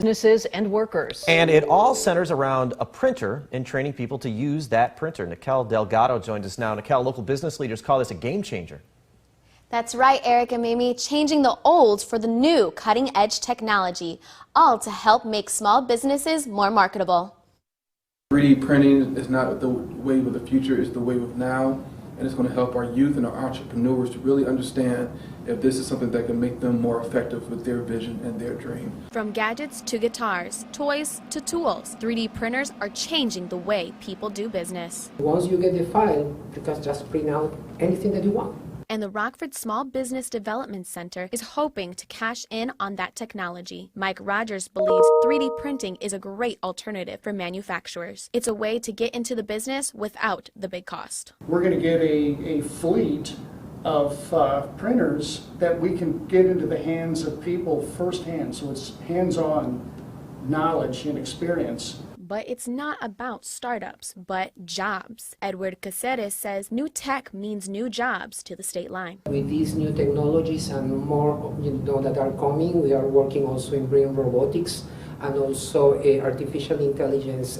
businesses and workers. And it all centers around a printer and training people to use that printer. Nikel Delgado joins us now. Nikel, local business leaders call this a game changer. That's right, Eric and Mimi, changing the old for the new cutting-edge technology, all to help make small businesses more marketable. 3D printing is not the wave of the future, it's the wave of now, and it's going to help our youth and our entrepreneurs to really understand if this is something that can make them more effective with their vision and their dream. From gadgets to guitars, toys to tools, 3D printers are changing the way people do business. Once you get the file, you can just print out anything that you want. And the Rockford Small Business Development Center is hoping to cash in on that technology. Mike Rogers believes 3D printing is a great alternative for manufacturers. It's a way to get into the business without the big cost. We're going to get a fleet of printers that we can get into the hands of people firsthand, so it's hands-on knowledge and experience. But it's not about startups, but jobs. Edward Caceres says new tech means new jobs to the state line. With these new technologies and more that are coming, we are working also in brain robotics and also artificial intelligence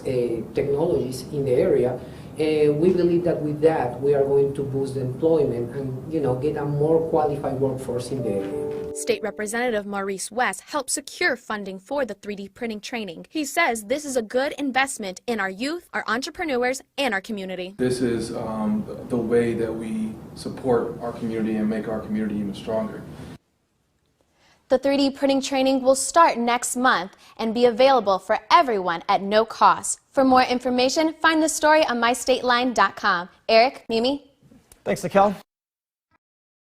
technologies in the area. We believe that with that we are going to boost employment and get a more qualified workforce in the area. State Representative Maurice West helped secure funding for the 3D printing training. He says this is a good investment in our youth, our entrepreneurs, and our community. This is the way that we support our community and make our community even stronger. The 3D printing training will start next month and be available for everyone at no cost. For more information, find the story on mystateline.com. Eric, Mimi? Thanks, Nikel.